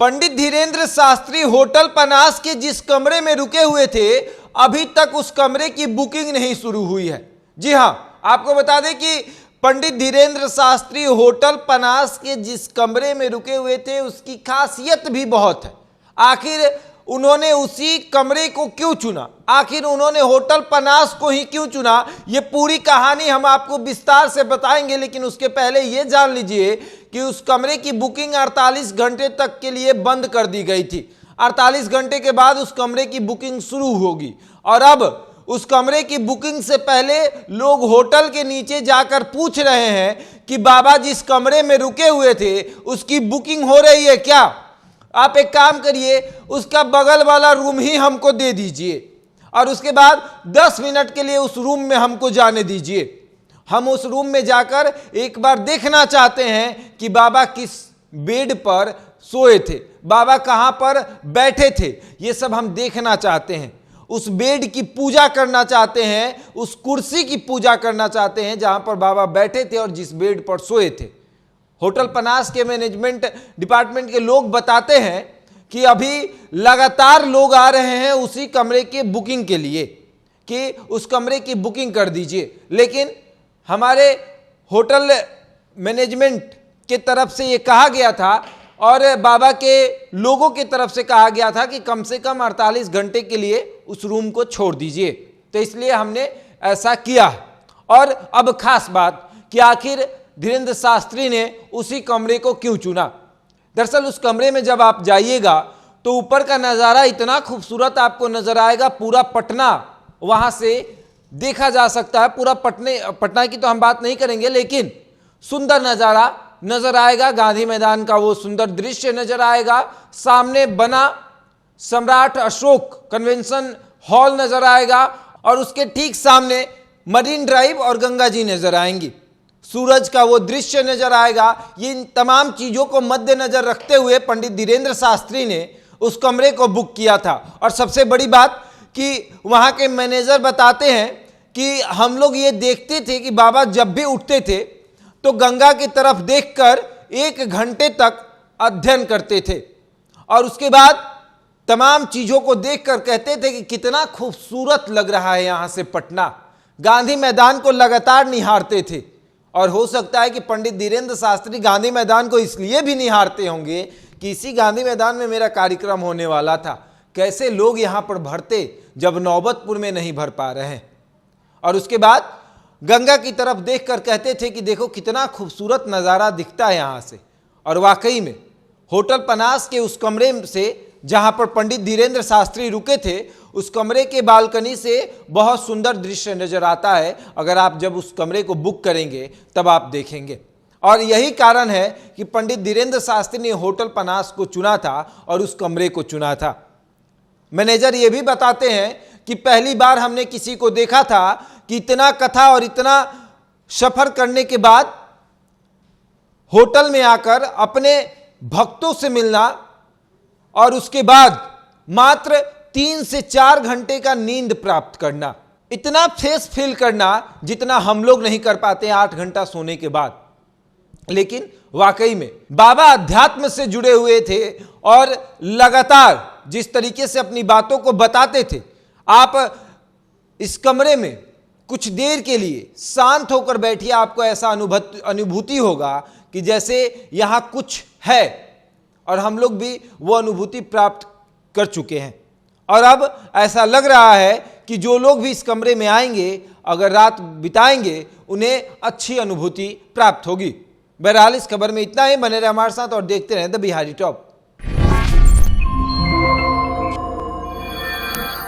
पंडित Dhirendra Shastri hotel पनास के जिस कमरे में रुके हुए थे, अभी तक उस कमरे की बुकिंग नहीं शुरू हुई है। जी हां, आपको बता दें कि पंडित धीरेन्द्र शास्त्री होटल पनास के जिस कमरे में रुके हुए थे उसकी खासियत भी बहुत है। आखिर उन्होंने उसी कमरे को क्यों चुना, आखिर उन्होंने होटल पनास को ही क्यों चुना, ये पूरी कहानी हम आपको विस्तार से बताएंगे। लेकिन उसके पहले ये जान लीजिए कि उस कमरे की बुकिंग 48 घंटे तक के लिए बंद कर दी गई थी। 48 घंटे के बाद उस कमरे की बुकिंग शुरू होगी। और अब उस कमरे की बुकिंग से पहले लोग होटल के नीचे जाकर पूछ रहे हैं कि बाबा जिस कमरे में रुके हुए थे उसकी बुकिंग हो रही है क्या? आप एक काम करिए, उसका बगल वाला रूम ही हमको दे दीजिए और उसके बाद 10 मिनट के लिए उस रूम में हमको जाने दीजिए। हम उस रूम में जाकर एक बार देखना चाहते हैं कि बाबा किस बेड पर सोए थे, बाबा कहां पर बैठे थे, ये सब हम देखना चाहते हैं। उस बेड की पूजा करना चाहते हैं, उस कुर्सी की पूजा करना चाहते हैं जहां पर बाबा बैठे थे और जिस बेड पर सोए थे। होटल पनास के मैनेजमेंट डिपार्टमेंट के लोग बताते हैं कि अभी लगातार लोग आ रहे हैं उसी कमरे के बुकिंग के लिए कि उस कमरे की बुकिंग कर दीजिए। लेकिन हमारे होटल मैनेजमेंट के तरफ से ये कहा गया था और बाबा के लोगों की तरफ से कहा गया था कि कम से कम 48 घंटे के लिए उस रूम को छोड़ दीजिए। तो इसलिए हमने ऐसा किया। और अब खास बात कि आखिर धीरेन्द्र शास्त्री ने उसी कमरे को क्यों चुना। दरअसल उस कमरे में जब आप जाइएगा तो ऊपर का नज़ारा इतना खूबसूरत आपको नजर आएगा। पूरा पटना वहां से देखा जा सकता है। पूरा पटना की तो हम बात नहीं करेंगे, लेकिन सुंदर नज़ारा नजर आएगा। गांधी मैदान का वो सुंदर दृश्य नजर आएगा। सामने बना सम्राट अशोक कन्वेंशन हॉल नजर आएगा और उसके ठीक सामने मरीन ड्राइव और गंगा जी नजर आएंगी। सूरज का वो दृश्य नजर आएगा। ये इन तमाम चीजों को मद्देनजर रखते हुए पंडित धीरेन्द्र शास्त्री ने उस कमरे को बुक किया था। और सबसे बड़ी बात कि वहां के मैनेजर बताते हैं कि हम लोग ये देखते थे कि बाबा जब भी उठते थे तो गंगा की तरफ देखकर 1 घंटे तक अध्ययन करते थे और उसके बाद तमाम चीजों को देखकर कहते थे कि कितना खूबसूरत लग रहा है यहां से पटना। गांधी मैदान को लगातार निहारते थे। और हो सकता है कि पंडित धीरेन्द्र शास्त्री गांधी मैदान को इसलिए भी निहारते होंगे कि इसी गांधी मैदान में मेरा कार्यक्रम होने वाला था, कैसे लोग यहां पर भरते जब नौबतपुर में नहीं भर पा रहे हैं। और उसके बाद गंगा की तरफ देखकर कहते थे कि देखो कितना खूबसूरत नज़ारा दिखता है यहां से। और वाकई में होटल पनास के उस कमरे से जहां पर पंडित धीरेन्द्र शास्त्री रुके थे, उस कमरे के बालकनी से बहुत सुंदर दृश्य नजर आता है। अगर आप जब उस कमरे को बुक करेंगे तब आप देखेंगे। और यही कारण है कि पंडित धीरेन्द्र शास्त्री ने होटल पनास को चुना था और उस कमरे को चुना था। मैनेजर ये भी बताते हैं कि पहली बार हमने किसी को देखा था कि इतना कथा और इतना सफर करने के बाद होटल में आकर अपने भक्तों से मिलना और उसके बाद मात्र 3 से 4 घंटे का नींद प्राप्त करना, इतना फ्रेश फील करना जितना हम लोग नहीं कर पाते 8 घंटा सोने के बाद। लेकिन वाकई में बाबा अध्यात्म से जुड़े हुए थे और लगातार जिस तरीके से अपनी बातों को बताते थे, आप इस कमरे में कुछ देर के लिए शांत होकर बैठिए, आपको ऐसा अनुभूति होगा कि जैसे यहां कुछ है। और हम लोग भी वो अनुभूति प्राप्त कर चुके हैं। और अब ऐसा लग रहा है कि जो लोग भी इस कमरे में आएंगे, अगर रात बिताएंगे, उन्हें अच्छी अनुभूति प्राप्त होगी। बहरहाल इस खबर में इतना ही। बने रहे हमारे साथ और देखते रहें द बिहारी टॉप।